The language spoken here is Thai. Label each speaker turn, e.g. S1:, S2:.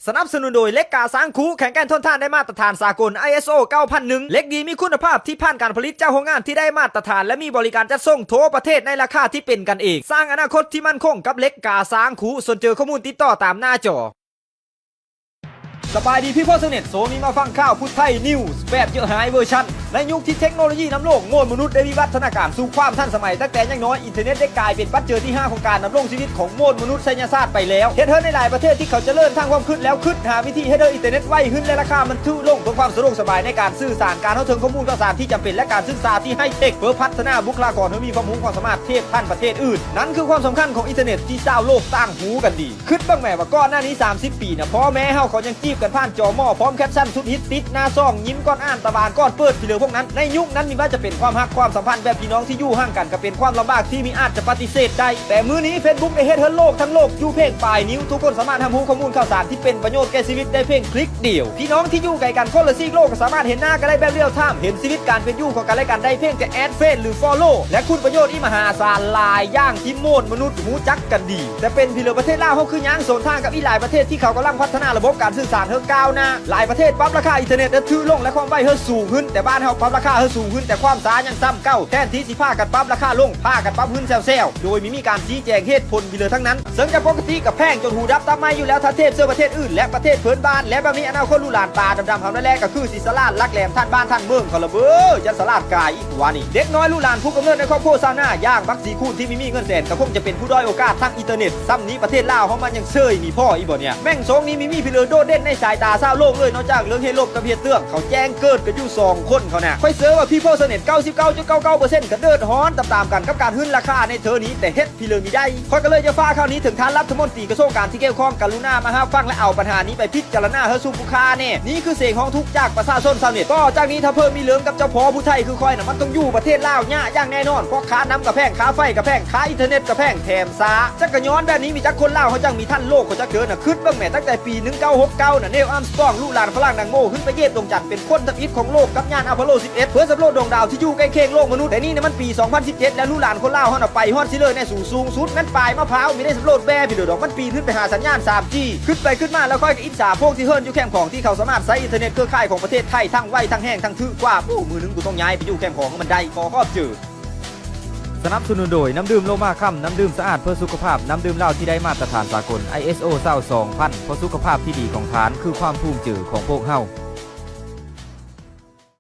S1: สนับสนุนโดยเหล็กกาสังคูแข็งแกร่งทนทานได้มาตรฐานสากล ISO 9001 เหล็กดีมีคุณภาพที่ผ่านการผลิตจากโรงงานที่ได้มาตรฐานและมีบริการจัดส่งทั่วประเทศในราคาที่เป็นกันเองสร้างอนาคตที่มั่นคงกับเหล็กกาสังคูส่วนเจอข้อมูลติดต่อตามหน้าจอสบายดีพี่พ่อเสน็จโซนี้มาฟังข่าวพุทธไทยนิวส์แบบเยอะหายเวอร์ชันในยุคที่เทคโนโลยีนำโลกโง่มนุษย์ได้วิวัฒนาการสู่ความทันสมัยตั้งแต่ยังน้อยอินเทอร์เน็ตได้กลายเป็นปัจจัยที่5ของการดำรงชีวิตของโง่มนุษย์ไสยศาสตร์ไปแล้วเฮ็ดให้ในหลายประเทศที่เขาเจริญทางความคิดแล้วคิดหาวิธีให้อินเทอร์เน็ตไวขึ้นและราคามันถูกลงเพื่อความสะดวกสบายในการสื่อสารการเข้าถึงข้อมูลข่าวสารที่จำเป็นและการศึกษาที่ให้เทคเพื่อพัฒนาบุคลากรให้มีความรู้ความสามารถเทียบทันประเทศอื่นนั่นคือความสำคัญของอินเทอร์เน็ตที่เจ้าโลกต่างหูกันดีคิดบ้างแม่ว่าก่อนหน้านี้30 ปีนะพ่อแม่เฮาเขายังจีบกันผ่านจอหม้อพร้อมแคปชั่นสุดฮิตติดหน้าซองยิ้มก้อนอ่านตะบานก้อนเปิดที่เหลือพวกนั้นในยุคนั้นมีว่าจะเป็นความฮักความสัมพันธ์แบบพี่น้องที่อยู่ห่างกันก็เป็นความลำบากที่มีอาจจะปฏิเสธได้แต่มื้อนี้ Facebook ได้เฮ็ดให้โลกทั้งโลกอยู่เพียงปลายนิ้วทุกคนสามารถทำรู้ข้อมูลข่าวสารที่เป็นประโยชน์แก่ชีวิตได้เพียงคลิกเดียวพี่น้องที่อยู่ไกลกันคนละซีกโลกก็สามารถเห็นหน้ากันได้แบบเรียลไทม์เห็นชีวิตการเป็นอยู่ของกันและกันได้เพียงแค่แอดเฟซหรือฟอลโล่และคุณประโยชน์ที่มหาศาลหลายอย่างที่โมดมนุษย์รู้จักกันดีแต่เป็นพี่เหลือประเทศลาวเขาคือย่างโซนทางกับอีหลายประเทศที่เขากำลังพัฒนาระบบการสื่อสารเฮือก้าวหน้าหลายประเทศปรับราคาอินเทอร์เน็ตถือลงและความไวเฮือสูงขึ้นแต่บ้านเฮาปรับราคาเฮือสูงขึ้นแต่ความช้ายังซ้ำเก่าแทนที่สิพากันปรับราคาลงพากันปรับขึ้นแซวๆโดยมีการชี้แจงเหตุผลพี่เหลือทั้งนั้นซึ่งจะปกติกับแพงจนหูดับตาไม้อยู่แล้วถ้าเทียบเสื้อประเทศอื่นและประเทศเพื่อนบ้านและแบบนี้อนาคตลูกหลานตาดำๆทำได้แรกก็คือสิสลาดลักแหลมท่านบ้านท่านเมืองเขาละเบ้อยันสลาดกายอีกตัวนี่เด็กน้อยลูกหลานผู้กำเนิดในครอบครัวซาหน้าย่างบักสีคูณที่มีเงินแสนก็คงจะเป็นผู้ด้อยโอกาสทางอินเทอร์เน็ตซ้ำนี้ประเทศลาวเขามันยังเชยมีพ่ออีบ่เนี่ยแม่งสองนี้มีพี่เหลือโดดเด่นในสายตาชาวโลกเลยนอกจากเรื่องเฮลบกับเฮียเตื้องเขาแจ้งเกิดกันอยู่2คนเขาเนี่ยค่อยเสือว่าพี่พ่อเสน็จ 99.99% ก็เดิดฮ้อนตามๆกันกับการขึ้นราคาในเธอนี้แต่เฮ็ดพี่เหลือมีได้ค่อยก็เลยจะฟ้าคราวนี้ถึงท่านรัฐมนตรีกระทรวงการที่เกี่ยวข้องกรุณามารับฟังและเอาปัญหานี้ไปพิจารณาเฮสู่ผู้ค้าแน่นี่คือเสียงของทุกจากประชาชนชาวเน็ตก็จากนี้ถ้าเพิ่มมีเหลืองกับเจ้าพ่อผู้ไทยคือคอยน่ะมันต้องอยู่ประเทศลาวเนี่ยอย่างแน่นอนเพราะค่าน้ำกับแพงค่าไฟกับแพงค่าอินเทอร์เน็ตกับแพงแถมซาจักกะย้อนแบบนี้มีจักคนลาวเขาจังมีท่านโลกเขาจักเกินน่ะคิดบ้างแหมตั้งแต่ปี1969น่ะเนลอัมสตรองลูกหลานฝรั่งดังโง่ขึ้นไปเยียบดวงจันทร์เป็นคนทับอิฐของโลกกับยานอพอลโล11เพื่อสำรวจดวงดาวที่อยู่ใกล้เคียงโลกมนุษย์แต่นี่เนี่ยมันปี2017แล้วลูกหลานคนลาวเฮาน่ะไปฮอดซิเลยในสูงสุดแม่นปลายมะพร้าวมีได้สำรวจแบ่พี่เด้อดอกมันปีนขึ้นไปหาสัญญาณ 3G ขึ้นไปขึ้นมาแล้วค่อยกับอิจฉาพวกที่เฮิร์นอยู่แคมป์ของที่เขาสามารถใช้อินเทอร์เน็ตเครือข่ายของประเทศไทยทั้งไวทั้งแห้งทั้งถือกว่ามือนึงกูต้องย้ายไปอยู่แคมป์ของมันได้ขอครอบเจอสนับสนุนโดยน้ำดื่มโลมาค่ำน้ำดื่มสะอาดเพื่อสุขภาพน้ำดื่มเหล้าที่ได้มาตรฐานสากล ISO 2000เพราะสุขภาพที่ดีของทานคือความภูมิใจของพวกเฮา